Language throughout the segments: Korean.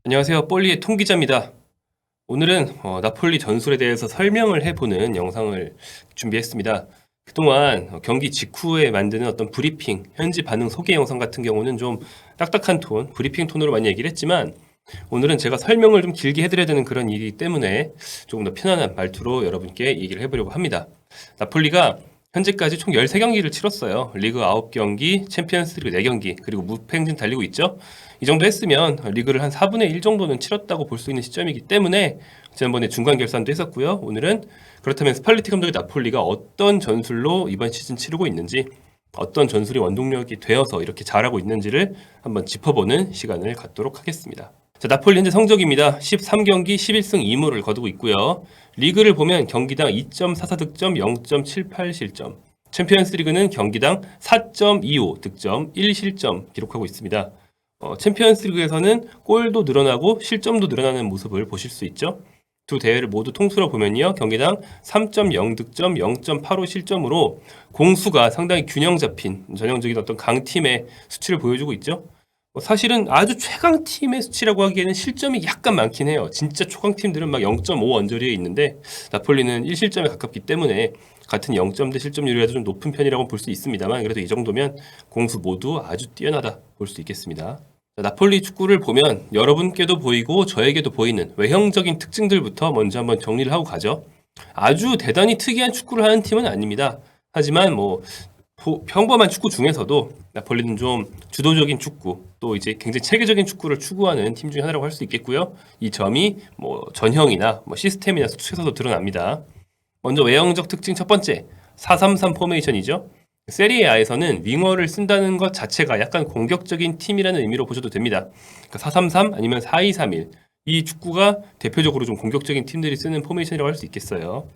안녕하세요. 볼리의 통기자입니다. 오늘은 나폴리 전술에 대해서 설명을 해보는 영상을 준비했습니다. 그동안 경기 직후에 만드는 어떤 브리핑, 현지 반응 소개 영상 같은 경우는 좀 딱딱한 톤, 브리핑 톤으로 많이 얘기를 했지만 오늘은 제가 설명을 좀 길게 해드려야 되는 그런 일이기 때문에 조금 더 편안한 말투로 여러분께 얘기를 해보려고 합니다. 나폴리가 현재까지 총 13경기를 치렀어요. 리그 9경기, 챔피언스리그 4경기, 그리고 무패 행진 달리고 있죠. 이 정도 했으면 리그를 한 4분의 1 정도는 치렀다고 볼 수 있는 시점이기 때문에 지난번에 중간 결산도 했었고요. 오늘은 그렇다면 스팔레티 감독의 나폴리가 어떤 전술로 이번 시즌 치르고 있는지, 어떤 전술이 원동력이 되어서 이렇게 잘하고 있는지를 한번 짚어보는 시간을 갖도록 하겠습니다. 자, 나폴리 현재 성적입니다. 13경기 11승 2무를 거두고 있고요. 리그를 보면 경기당 2.44 득점, 0.78 실점. 챔피언스 리그는 경기당 4.25 득점, 1실점 기록하고 있습니다. 챔피언스 리그에서는 골도 늘어나고 실점도 늘어나는 모습을 보실 수 있죠. 두 대회를 모두 통틀어 보면요. 경기당 3.0 득점, 0.85 실점으로 공수가 상당히 균형 잡힌 전형적인 어떤 강팀의 수치를 보여주고 있죠. 사실은 아주 최강팀의 수치라고 하기에는 실점이 약간 많긴 해요. 진짜 초강팀들은 막 0.5 언저리에 있는데 나폴리는 1실점에 가깝기 때문에 같은 0점대 실점률이라도 좀 높은 편이라고 볼 수 있습니다만 그래도 이 정도면 공수 모두 아주 뛰어나다 볼 수 있겠습니다. 자, 나폴리 축구를 보면 여러분께도 보이고 저에게도 보이는 외형적인 특징들부터 먼저 한번 정리를 하고 가죠. 아주 대단히 특이한 축구를 하는 팀은 아닙니다. 하지만 평범한 축구 중에서도 나폴리는 좀 주도적인 축구, 또 이제 굉장히 체계적인 축구를 추구하는 팀 중에 하나라고 할 수 있겠고요. 이 점이 전형이나 시스템이나 수치에서도 드러납니다. 먼저 외형적 특징 첫 번째, 4-3-3 포메이션이죠. 세리에A에서는 윙어를 쓴다는 것 자체가 약간 공격적인 팀이라는 의미로 보셔도 됩니다. 그러니까 4-3-3 아니면 4-2-3-1. 이 축구가 대표적으로 좀 공격적인 팀들이 쓰는 포메이션이라고 할 수 있겠어요.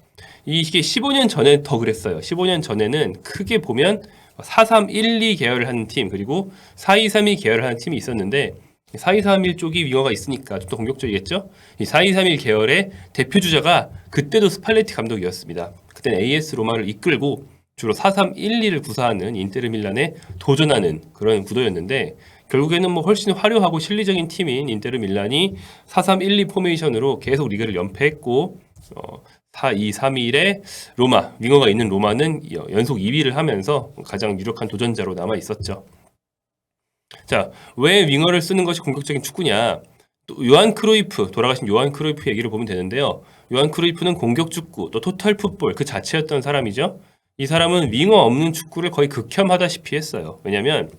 이게 15년 전에 더 그랬어요. 15년 전에는 크게 보면 4-3-1-2 계열을 하는 팀, 그리고 4-2-3-2 계열을 하는 팀이 있었는데 4-2-3-1 쪽이 윙어가 있으니까 좀 더 공격적이겠죠? 이 4-2-3-1 계열의 대표 주자가 그때도 스팔레티 감독이었습니다. 그때는 AS 로마를 이끌고 주로 4-3-1-2를 구사하는 인테르 밀란에 도전하는 그런 구도였는데 결국에는 훨씬 화려하고 실리적인 팀인 인테르 밀란이 4-3-1-2 포메이션으로 계속 리그를 연패했고 4-2-3-1에 로마, 윙어가 있는 로마는 연속 2위를 하면서 가장 유력한 도전자로 남아 있었죠. 자, 왜 윙어를 쓰는 것이 공격적인 축구냐? 또 요한 크루이프, 돌아가신 요한 크루이프 얘기를 보면 되는데요. 요한 크루이프는 공격 축구, 또 토탈 풋볼 그 자체였던 사람이죠. 이 사람은 윙어 없는 축구를 거의 극혐하다시피 했어요. 왜냐면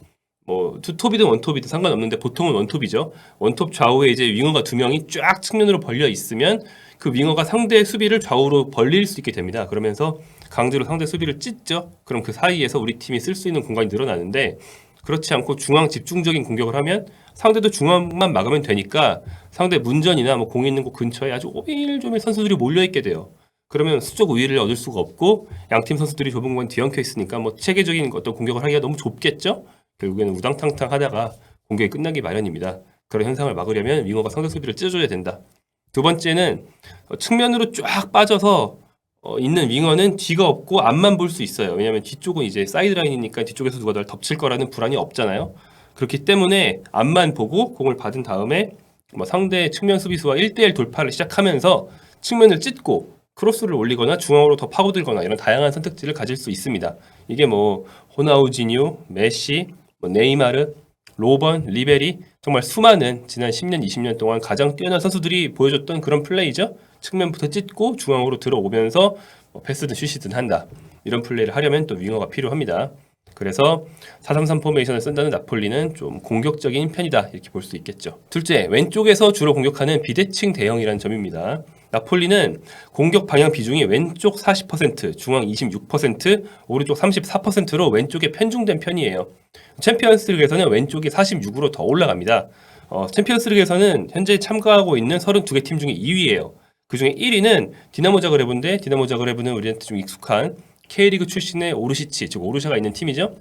투톱이든 원톱이든 상관없는데 보통은 원톱이죠. 원톱 좌우에 이제 윙어가 두 명이 쫙 측면으로 벌려 있으면 그 윙어가 상대 수비를 좌우로 벌릴 수 있게 됩니다. 그러면서 강제로 상대 수비를 찢죠. 그럼 그 사이에서 우리 팀이 쓸 수 있는 공간이 늘어나는데 그렇지 않고 중앙 집중적인 공격을 하면 상대도 중앙만 막으면 되니까 상대 문전이나 공 있는 곳 근처에 아주 오밀조밀 선수들이 몰려 있게 돼요. 그러면 수적 우위를 얻을 수가 없고 양팀 선수들이 좁은 공간 뒤엉켜 있으니까 체계적인 어떤 공격을 하기가 너무 좁겠죠. 결국에는 우당탕탕 하다가 공격이 끝나기 마련입니다. 그런 현상을 막으려면 윙어가 상대 수비를 찢어줘야 된다. 두 번째는 측면으로 쫙 빠져서 있는 윙어는 뒤가 없고 앞만 볼 수 있어요. 왜냐하면 뒤쪽은 이제 사이드라인이니까 뒤쪽에서 누가 날 덮칠 거라는 불안이 없잖아요. 그렇기 때문에 앞만 보고 공을 받은 다음에 상대 측면 수비수와 1대1 돌파를 시작하면서 측면을 찢고 크로스를 올리거나 중앙으로 더 파고들거나 이런 다양한 선택지를 가질 수 있습니다. 이게 호나우지뉴, 메시, 네이마르, 로번, 리베리 정말 수많은 지난 10년, 20년 동안 가장 뛰어난 선수들이 보여줬던 그런 플레이죠. 측면부터 찢고 중앙으로 들어오면서 패스든 슛이든 한다. 이런 플레이를 하려면 또 윙어가 필요합니다. 그래서 4-3-3 포메이션을 쓴다는 나폴리는 좀 공격적인 편이다 이렇게 볼 수 있겠죠. 둘째, 왼쪽에서 주로 공격하는 비대칭 대형이라는 점입니다. 나폴리는 공격 방향 비중이 왼쪽 40%, 중앙 26%, 오른쪽 34%로 왼쪽에 편중된 편이에요. 챔피언스리그에서는 왼쪽이 46으로 더 올라갑니다. 챔피언스리그에서는 현재 참가하고 있는 32개 팀 중에 2위예요. 그 중에 1위는 디나모 자그레브인데 디나모 자그레브는 우리한테 좀 익숙한 K리그 출신의 오르시치, 즉 오르샤가 있는 팀이죠.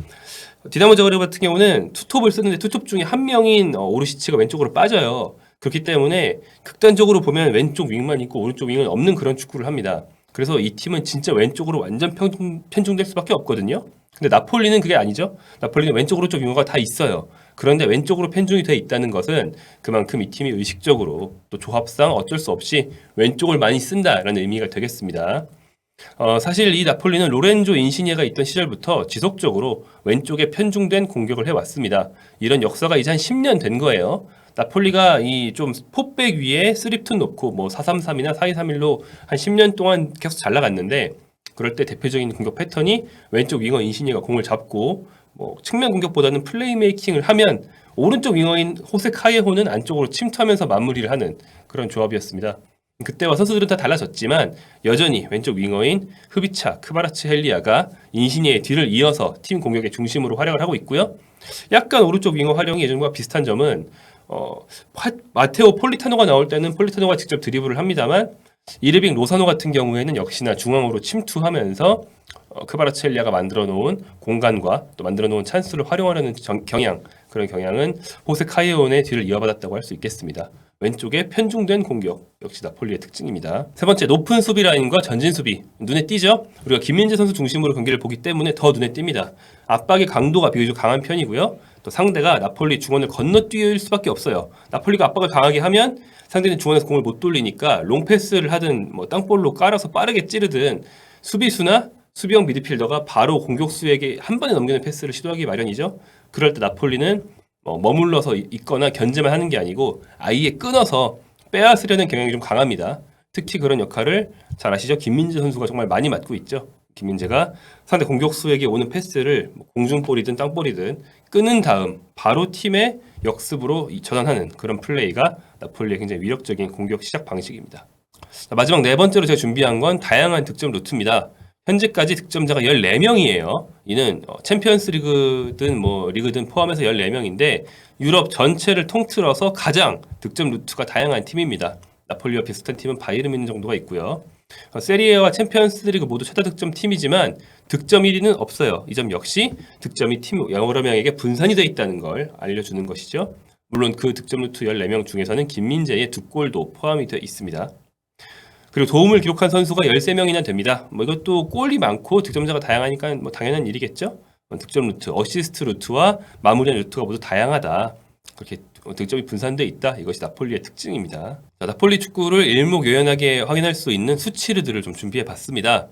디나모 자그레브 같은 경우는 투톱을 쓰는데 투톱 중에 한 명인 오르시치가 왼쪽으로 빠져요. 그렇기 때문에 극단적으로 보면 왼쪽 윙만 있고 오른쪽 윙은 없는 그런 축구를 합니다. 그래서 이 팀은 진짜 왼쪽으로 완전 편중될 수밖에 없거든요. 근데 나폴리는 그게 아니죠. 나폴리는 왼쪽 오른쪽 윙어가 다 있어요. 그런데 왼쪽으로 편중이 돼 있다는 것은 그만큼 이 팀이 의식적으로 또 조합상 어쩔 수 없이 왼쪽을 많이 쓴다라는 의미가 되겠습니다. 사실 이 나폴리는 로렌조 인시니에가 있던 시절부터 지속적으로 왼쪽에 편중된 공격을 해왔습니다. 이런 역사가 이제 한 10년 된 거예요. 나폴리가 이 좀 포백 위에 3립튼 놓고 뭐 433이나 4231로 한 10년 동안 계속 잘 나갔는데 그럴 때 대표적인 공격 패턴이 왼쪽 윙어 인시니에가 공을 잡고 뭐 측면 공격보다는 플레이메이킹을 하면 오른쪽 윙어인 호세 카예호는 안쪽으로 침투하면서 마무리를 하는 그런 조합이었습니다. 그때와 선수들은 다 달라졌지만 여전히 왼쪽 윙어인 흐비차, 크바라츠헬리아가 인시니의 뒤를 이어서 팀 공격의 중심으로 활약을 하고 있고요. 약간 오른쪽 윙어 활용이 예전과 비슷한 점은 마테오 폴리타노가 나올 때는 폴리타노가 직접 드리블을 합니다만 이르빙 로사노 같은 경우에는 역시나 중앙으로 침투하면서 크바라츠헬리아가 만들어 놓은 공간과 또 만들어 놓은 찬스를 활용하려는 그런 경향은 호세 카이오네 뒤를 이어받았다고 할 수 있겠습니다. 왼쪽에 편중된 공격 역시 나폴리의 특징입니다. 세 번째, 높은 수비 라인과 전진 수비 눈에 띄죠? 우리가 김민재 선수 중심으로 경기를 보기 때문에 더 눈에 띕니다. 압박의 강도가 비교적 강한 편이고요. 또 상대가 나폴리 중원을 건너뛸 수밖에 없어요. 나폴리가 압박을 강하게 하면 상대는 중원에서 공을 못 돌리니까 롱패스를 하든 뭐 땅볼로 깔아서 빠르게 찌르든 수비수나 수비형 미드필더가 바로 공격수에게 한 번에 넘기는 패스를 시도하기 마련이죠. 그럴 때 나폴리는 머물러서 있거나 견제만 하는 게 아니고 아예 끊어서 빼앗으려는 경향이 좀 강합니다. 특히 그런 역할을 잘 아시죠? 김민재 선수가 정말 많이 맡고 있죠. 김민재가 상대 공격수에게 오는 패스를 공중볼이든 땅볼이든 끄는 다음 바로 팀의 역습으로 전환하는 그런 플레이가 나폴리의 굉장히 위력적인 공격 시작 방식입니다. 마지막 네 번째로 제가 준비한 건 다양한 득점 루트입니다. 현재까지 득점자가 14명이에요. 이는 챔피언스 리그든 뭐 리그든 포함해서 14명인데 유럽 전체를 통틀어서 가장 득점 루트가 다양한 팀입니다. 나폴리와 비슷한 팀은 바이에른 뮌헨 정도가 있고요. 세리에와 챔피언스 리그 모두 최다 득점 팀이지만 득점 1위는 없어요. 이 점 역시 득점이 팀 여러 명에게 분산이 되어 있다는 걸 알려주는 것이죠. 물론 그 득점 루트 14명 중에서는 김민재의 2골도 포함이 되어 있습니다. 그리고 도움을 기록한 선수가 13명이나 됩니다. 이것도 골이 많고 득점자가 다양하니까 당연한 일이겠죠. 득점 루트, 어시스트 루트와 마무리한 루트가 모두 다양하다. 그렇게 득점이 분산되어 있다. 이것이 나폴리의 특징입니다. 자, 나폴리 축구를 일목요연하게 확인할 수 있는 수치들을 좀 준비해봤습니다.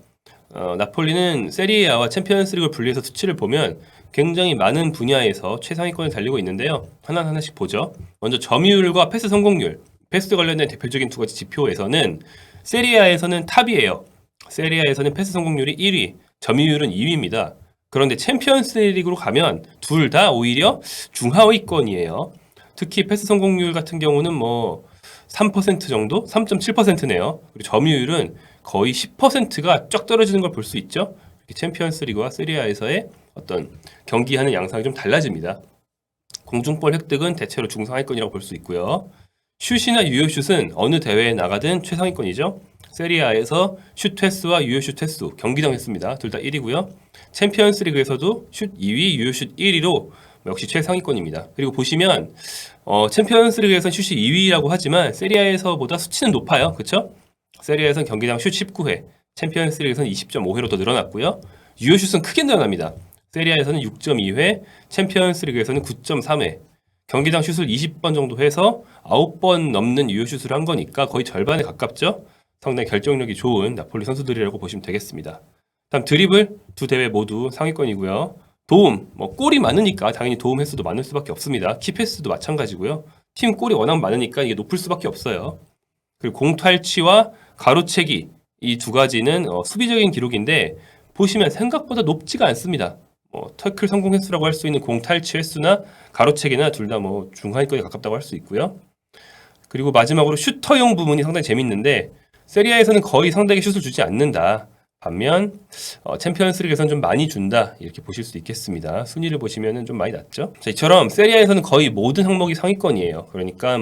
나폴리는 세리에아와 챔피언스리그를 분리해서 수치를 보면 굉장히 많은 분야에서 최상위권을 달리고 있는데요. 하나하나씩 보죠. 먼저 점유율과 패스 성공률, 패스 관련된 대표적인 두 가지 지표에서는 세리아에서는 탑이에요. 세리아에서는 패스 성공률이 1위, 점유율은 2위입니다. 그런데 챔피언스 리그로 가면 둘 다 오히려 중하위권이에요. 특히 패스 성공률 같은 경우는 3% 정도? 3.7%네요. 그리고 점유율은 거의 10%가 쫙 떨어지는 걸 볼 수 있죠. 챔피언스 리그와 세리아에서의 어떤 경기하는 양상이 좀 달라집니다. 공중볼 획득은 대체로 중상위권이라고 볼 수 있고요. 슛이나 유효슛은 어느 대회에 나가든 최상위권이죠. 세리아에서 슛 횟수와 유효슛 횟수 경기당 횟수입니다. 둘 다 1위고요. 챔피언스 리그에서도 슛 2위, 유효슛 1위로 역시 최상위권입니다. 그리고 보시면 챔피언스 리그에서는 슛이 2위라고 하지만 세리아에서보다 수치는 높아요. 그렇죠? 세리아에서는 경기당 슛 19회, 챔피언스 리그에서는 20.5회로 더 늘어났고요. 유효슛은 크게 늘어납니다. 세리아에서는 6.2회, 챔피언스 리그에서는 9.3회. 경기당 슛을 20번 정도 해서 9번 넘는 유효슛을 한 거니까 거의 절반에 가깝죠. 상당히 결정력이 좋은 나폴리 선수들이라고 보시면 되겠습니다. 다음 드리블 두 대회 모두 상위권이고요. 도움, 골이 많으니까 당연히 도움 횟수도 많을 수밖에 없습니다. 키 패스도 마찬가지고요. 팀 골이 워낙 많으니까 이게 높을 수밖에 없어요. 그리고 공탈취와 가로채기 이 두 가지는 수비적인 기록인데 보시면 생각보다 높지가 않습니다. 터클 성공 횟수라고 할 수 있는 공탈취 횟수나 가로채기나 둘 다 중하위권에 가깝다고 할 수 있고요. 그리고 마지막으로 슈터용 부분이 상당히 재밌는데 세리아에서는 거의 상대에게 슛을 주지 않는다. 반면 챔피언스리그에서는 좀 많이 준다. 이렇게 보실 수 있겠습니다. 순위를 보시면 좀 많이 낮죠. 자, 이처럼 세리아에서는 거의 모든 항목이 상위권이에요. 그러니까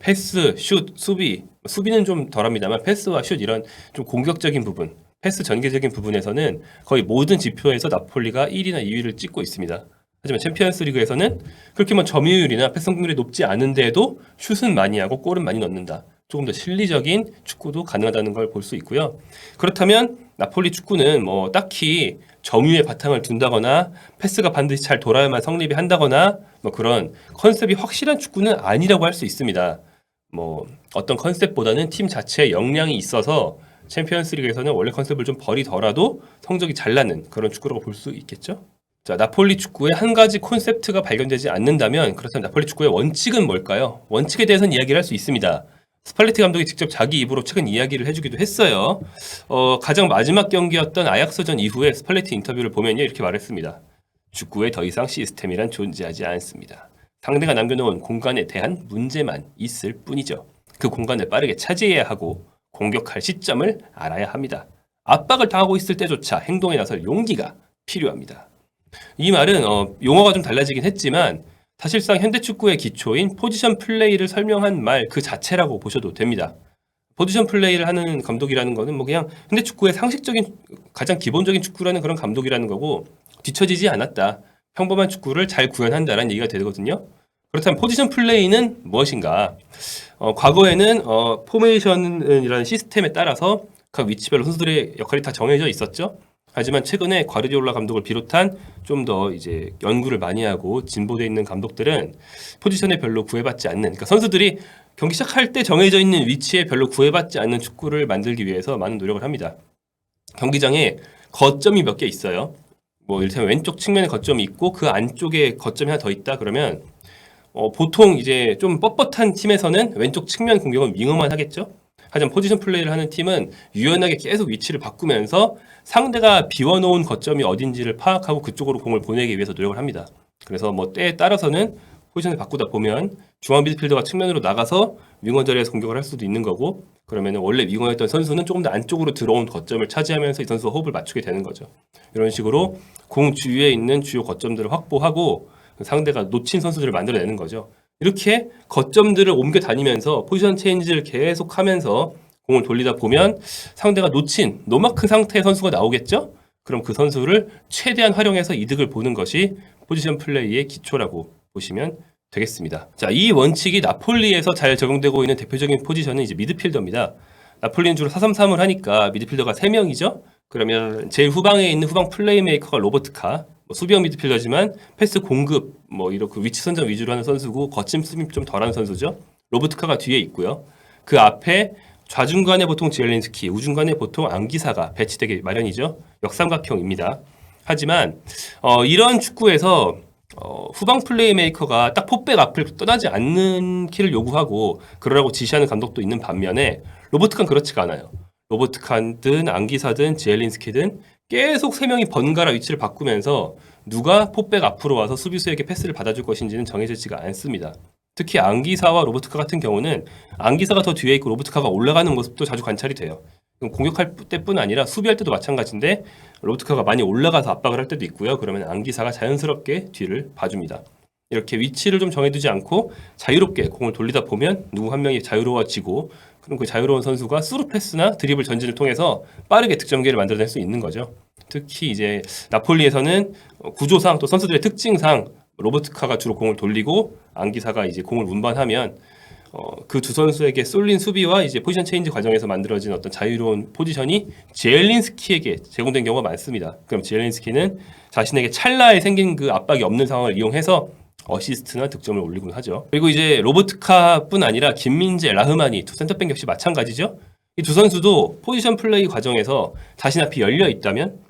패스, 슛, 수비는 좀 덜합니다만 패스와 슛 이런 좀 공격적인 부분, 패스 전개적인 부분에서는 거의 모든 지표에서 나폴리가 1위나 2위를 찍고 있습니다. 하지만 챔피언스 리그에서는 그렇게 점유율이나 패스 성공률이 높지 않은데도 슛은 많이 하고 골은 많이 넣는다. 조금 더 실리적인 축구도 가능하다는 걸 볼 수 있고요. 그렇다면 나폴리 축구는 딱히 점유의 바탕을 둔다거나 패스가 반드시 잘 돌아야만 성립이 한다거나 뭐 그런 컨셉이 확실한 축구는 아니라고 할 수 있습니다. 뭐 어떤 컨셉보다는 팀 자체의 역량이 있어서 챔피언스리그에서는 원래 컨셉을 좀 버리더라도 성적이 잘 나는 그런 축구라고 볼 수 있겠죠. 자, 나폴리 축구의 한 가지 콘셉트가 발견되지 않는다면 그렇다면 나폴리 축구의 원칙은 뭘까요? 원칙에 대해서는 이야기를 할 수 있습니다. 스팔레티 감독이 직접 자기 입으로 최근 이야기를 해주기도 했어요. 가장 마지막 경기였던 아약스전 이후에 스팔레티 인터뷰를 보면요, 이렇게 말했습니다. 축구에 더 이상 시스템이란 존재하지 않습니다. 상대가 남겨놓은 공간에 대한 문제만 있을 뿐이죠. 그 공간을 빠르게 차지해야 하고 공격할 시점을 알아야 합니다. 압박을 당하고 있을 때조차 행동에 나설 용기가 필요합니다. 이 말은 용어가 좀 달라지긴 했지만 사실상 현대 축구의 기초인 포지션 플레이를 설명한 말 그 자체라고 보셔도 됩니다. 포지션 플레이를 하는 감독이라는 거는 뭐 그냥 현대 축구의 상식적인 가장 기본적인 축구라는 그런 감독이라는 거고 뒤처지지 않았다. 평범한 축구를 잘 구현한다라는 얘기가 되거든요. 그렇다면 포지션 플레이는 무엇인가? 과거에는 포메이션이라는 시스템에 따라서 각 위치별로 선수들의 역할이 다 정해져 있었죠. 하지만 최근에 과르디올라 감독을 비롯한 좀 더 이제 연구를 많이 하고 진보되어 있는 감독들은 포지션에 별로 구애받지 않는, 그러니까 선수들이 경기 시작할 때 정해져 있는 위치에 별로 구애받지 않는 축구를 만들기 위해서 많은 노력을 합니다. 경기장에 거점이 몇 개 있어요. 뭐 이를테면 왼쪽 측면에 거점이 있고 그 안쪽에 거점이 하나 더 있다 그러면 보통 이제 좀 뻣뻣한 팀에서는 왼쪽 측면 공격은 윙어만 하겠죠. 하지만 포지션 플레이를 하는 팀은 유연하게 계속 위치를 바꾸면서 상대가 비워놓은 거점이 어딘지를 파악하고 그쪽으로 공을 보내기 위해서 노력을 합니다. 그래서 뭐 때에 따라서는 포지션을 바꾸다 보면 중앙 미드필더가 측면으로 나가서 윙어 자리에서 공격을 할 수도 있는 거고, 그러면 원래 윙어였던 선수는 조금 더 안쪽으로 들어온 거점을 차지하면서 이 선수와 호흡을 맞추게 되는 거죠. 이런 식으로 공 주위에 있는 주요 거점들을 확보하고 상대가 놓친 선수들을 만들어내는 거죠. 이렇게 거점들을 옮겨 다니면서 포지션 체인지를 계속 하면서 공을 돌리다 보면 상대가 놓친 노마크 상태의 선수가 나오겠죠? 그럼 그 선수를 최대한 활용해서 이득을 보는 것이 포지션 플레이의 기초라고 보시면 되겠습니다. 자, 이 원칙이 나폴리에서 잘 적용되고 있는 대표적인 포지션은 이제 미드필더입니다. 나폴리는 주로 4-3-3을 하니까 미드필더가 3명이죠? 그러면 제일 후방에 있는 후방 플레이메이커가 로버트카, 수비형 미드필더지만 패스 공급, 이렇게 위치 선정 위주로 하는 선수고 거침 수비 좀 덜한 선수죠. 로버트카가 뒤에 있고요. 그 앞에 좌중간에 보통 지엘린스키, 우중간에 보통 안기사가 배치되기 마련이죠. 역삼각형입니다. 하지만 이런 축구에서 후방 플레이메이커가 딱 포백 앞을 떠나지 않는 키를 요구하고 그러라고 지시하는 감독도 있는 반면에 로버트카는 그렇지가 않아요. 로버트카든 안기사든 지엘린스키든 계속 3명이 번갈아 위치를 바꾸면서 누가 포백 앞으로 와서 수비수에게 패스를 받아줄 것인지는 정해지지가 않습니다. 특히 안기사와 로버트카 같은 경우는 안기사가 더 뒤에 있고 로버트카가 올라가는 모습도 자주 관찰이 돼요. 공격할 때뿐 아니라 수비할 때도 마찬가지인데 로버트카가 많이 올라가서 압박을 할 때도 있고요. 그러면 안기사가 자연스럽게 뒤를 봐줍니다. 이렇게 위치를 좀 정해두지 않고 자유롭게 공을 돌리다 보면 누구 한 명이 자유로워지고 그럼 그 자유로운 선수가 스루 패스나 드리블 전진을 통해서 빠르게 득점 기회를 만들어낼 수 있는 거죠. 특히 이제 나폴리에서는 구조상 또 선수들의 특징상 로버트카가 주로 공을 돌리고 안기사가 이제 공을 운반하면 그 두 선수에게 쏠린 수비와 이제 포지션 체인지 과정에서 만들어진 어떤 자유로운 포지션이 지엘린스키에게 제공된 경우가 많습니다. 그럼 지엘린스키는 자신에게 찰나에 생긴 그 압박이 없는 상황을 이용해서 어시스트나 득점을 올리곤 하죠. 그리고 이제 로버트카뿐 아니라 김민재, 라흐마니 두 센터백 역시 마찬가지죠. 이 두 선수도 포지션 플레이 과정에서 자신 앞이 열려 있다면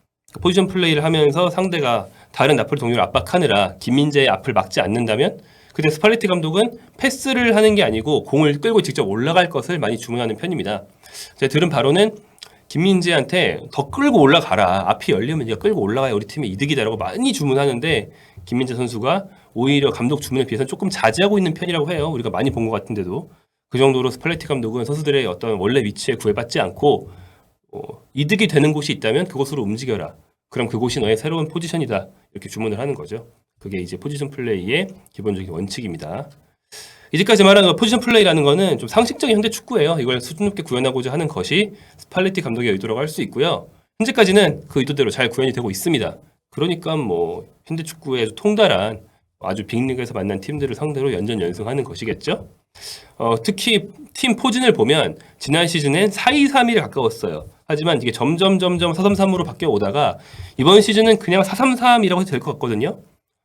포지션 플레이를 하면서 상대가 다른 나폴리 동료를 압박하느라 김민재의 앞을 막지 않는다면 그때 스팔레티 감독은 패스를 하는 게 아니고 공을 끌고 직접 올라갈 것을 많이 주문하는 편입니다. 제가 들은 바로는 김민재한테 더 끌고 올라가라. 앞이 열리면 네가 끌고 올라가야 우리 팀의 이득이다라고 많이 주문하는데 김민재 선수가 오히려 감독 주문에 비해서는 조금 자제하고 있는 편이라고 해요. 우리가 많이 본 것 같은데도. 그 정도로 스팔레티 감독은 선수들의 어떤 원래 위치에 구애받지 않고 이득이 되는 곳이 있다면 그곳으로 움직여라. 그럼 그곳이 너의 새로운 포지션이다. 이렇게 주문을 하는 거죠. 그게 이제 포지션 플레이의 기본적인 원칙입니다. 이제까지 말한 포지션 플레이라는 거는 좀 상식적인 현대 축구예요. 이걸 수준 높게 구현하고자 하는 것이 스팔레티 감독의 의도라고 할 수 있고요. 현재까지는 그 의도대로 잘 구현이 되고 있습니다. 그러니까 현대 축구의 통달한 아주 빅리그에서 만난 팀들을 상대로 연전연승하는 것이겠죠. 특히 팀 포진을 보면 지난 시즌엔 4-2-3-1에 가까웠어요. 하지만 이게 점점 4-3-3으로 바뀌어 오다가 이번 시즌은 그냥 4-3-3이라고 해도 될 것 같거든요.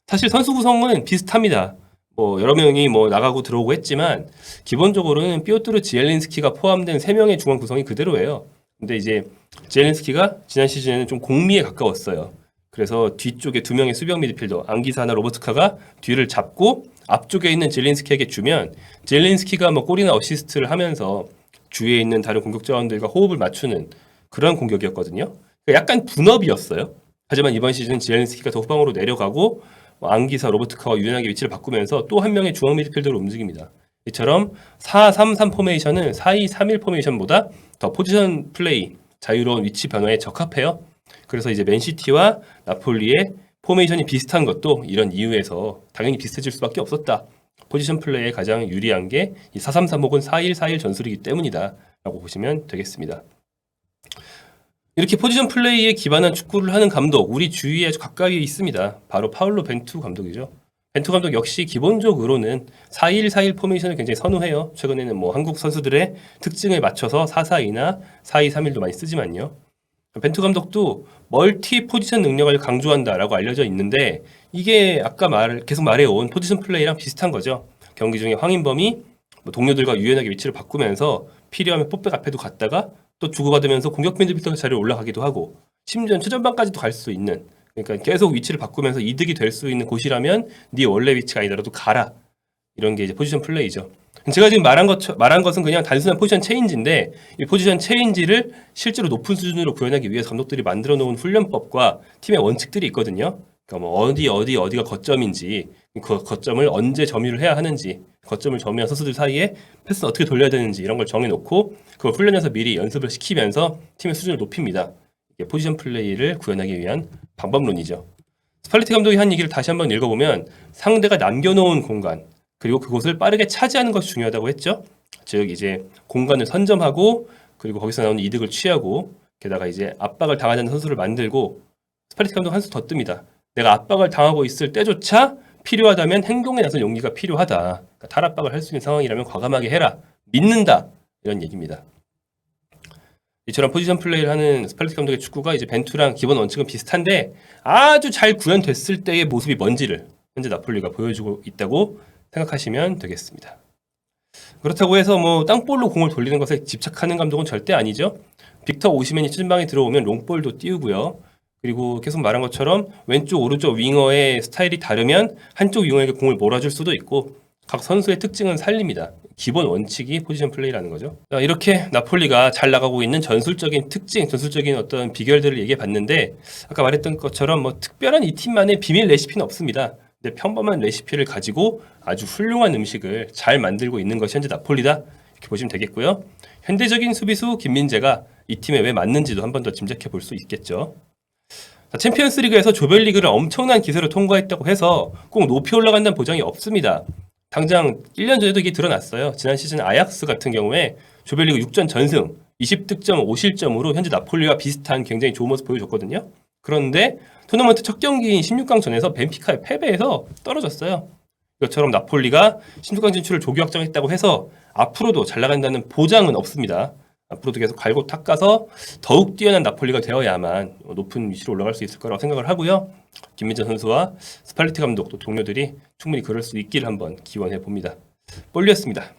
사실 선수 구성은 비슷합니다. 뭐 여러 명이 뭐 나가고 들어오고 했지만 기본적으로는 삐오트르 지엘린스키가 포함된 3명의 중앙 구성이 그대로예요. 근데 이제 지엘린스키가 지난 시즌에는 좀 공미에 가까웠어요. 그래서 뒤쪽에 2명의 수비형 미드필더 앙기사나 로버트카가 뒤를 잡고 앞쪽에 있는 젤린스키에게 주면 젤린스키가 뭐 골이나 어시스트를 하면서 주위에 있는 다른 공격 자원들과 호흡을 맞추는 그런 공격이었거든요. 그러니까 약간 분업이었어요. 하지만 이번 시즌 젤린스키가 더 후방으로 내려가고 앙기사, 로버트카와 유연하게 위치를 바꾸면서 또 한 명의 중앙 미드필더로 움직입니다. 이처럼 4-3-3 포메이션은 4-2-3-1 포메이션보다 더 포지션 플레이, 자유로운 위치 변화에 적합해요. 그래서 이제 맨시티와 나폴리의 포메이션이 비슷한 것도 이런 이유에서 당연히 비슷해질 수밖에 없었다. 포지션 플레이에 가장 유리한 게 이 4-3-3 혹은 4-1-4-1 전술이기 때문이다 라고 보시면 되겠습니다. 이렇게 포지션 플레이에 기반한 축구를 하는 감독, 우리 주위에 아주 가까이 있습니다. 바로 파울로 벤투 감독이죠. 벤투 감독 역시 기본적으로는 4-1-4-1 포메이션을 굉장히 선호해요. 최근에는 뭐 한국 선수들의 특징을 맞춰서 4-4-2나 4-2-3-1도 많이 쓰지만요. 벤투 감독도 멀티 포지션 능력을 강조한다라고 알려져 있는데 이게 아까 계속 말해온 포지션 플레이랑 비슷한 거죠. 경기 중에 황인범이 뭐 동료들과 유연하게 위치를 바꾸면서 필요하면 풋백 앞에도 갔다가 또 주고받으면서 공격 미드필더 자리에 올라가기도 하고 심지어 최전방까지도 갈 수 있는, 그러니까 계속 위치를 바꾸면서 이득이 될 수 있는 곳이라면 네 원래 위치가 아니더라도 가라, 이런 게 이제 포지션 플레이죠. 제가 지금 말한 것은 그냥 단순한 포지션 체인지인데 이 포지션 체인지를 실제로 높은 수준으로 구현하기 위해서 감독들이 만들어 놓은 훈련법과 팀의 원칙들이 있거든요. 그러니까 뭐 어디가 거점인지, 그 거점을 언제 점유를 해야 하는지, 거점을 점유한 선수들 사이에 패스 어떻게 돌려야 되는지 이런 걸 정해놓고 그걸 훈련해서 미리 연습을 시키면서 팀의 수준을 높입니다. 이게 포지션 플레이를 구현하기 위한 방법론이죠. 스팔레티 감독이 한 얘기를 다시 한번 읽어보면 상대가 남겨놓은 공간, 그리고 그곳을 빠르게 차지하는 것이 중요하다고 했죠. 즉 이제 공간을 선점하고 그리고 거기서 나오는 이득을 취하고 게다가 이제 압박을 당하지 않는 선수를 만들고, 스팔레티 감독 한 수 더 뜹니다. 내가 압박을 당하고 있을 때조차 필요하다면 행동에 나설 용기가 필요하다. 그러니까 탈압박을 할 수 있는 상황이라면 과감하게 해라. 믿는다. 이런 얘기입니다. 이처럼 포지션 플레이를 하는 스팔레티 감독의 축구가 이제 벤투랑 기본 원칙은 비슷한데 아주 잘 구현됐을 때의 모습이 뭔지를 현재 나폴리가 보여주고 있다고 생각하시면 되겠습니다. 그렇다고 해서 뭐 땅볼로 공을 돌리는 것에 집착하는 감독은 절대 아니죠. 빅터 오시멘이 최전방에 들어오면 롱볼도 띄우고요. 그리고 계속 말한 것처럼 왼쪽 오른쪽 윙어의 스타일이 다르면 한쪽 윙어에게 공을 몰아줄 수도 있고 각 선수의 특징은 살립니다. 기본 원칙이 포지션 플레이라는 거죠. 자, 이렇게 나폴리가 잘 나가고 있는 전술적인 특징, 전술적인 어떤 비결들을 얘기해 봤는데 아까 말했던 것처럼 뭐 특별한 이 팀만의 비밀 레시피는 없습니다. 근데 평범한 레시피를 가지고 아주 훌륭한 음식을 잘 만들고 있는 것이 현재 나폴리다, 이렇게 보시면 되겠고요. 현대적인 수비수 김민재가 이 팀에 왜 맞는지도 한 번 더 짐작해 볼 수 있겠죠. 자, 챔피언스리그에서 조별리그를 엄청난 기세로 통과했다고 해서 꼭 높이 올라간다는 보장이 없습니다. 당장 1년 전에도 이게 드러났어요. 지난 시즌 아약스 같은 경우에 조별리그 6전 전승, 20득점 5실점으로 현재 나폴리와 비슷한 굉장히 좋은 모습 보여줬거든요. 그런데 토너먼트 첫 경기인 16강전에서 벤피카에 패배해서 떨어졌어요. 이것처럼 나폴리가 16강 진출을 조기 확정했다고 해서 앞으로도 잘 나간다는 보장은 없습니다. 앞으로도 계속 갈고 닦아서 더욱 뛰어난 나폴리가 되어야만 높은 위치로 올라갈 수 있을 거라고 생각을 하고요. 김민재 선수와 스팔레티 감독 또 동료들이 충분히 그럴 수 있기를 한번 기원해 봅니다. 볼리였습니다.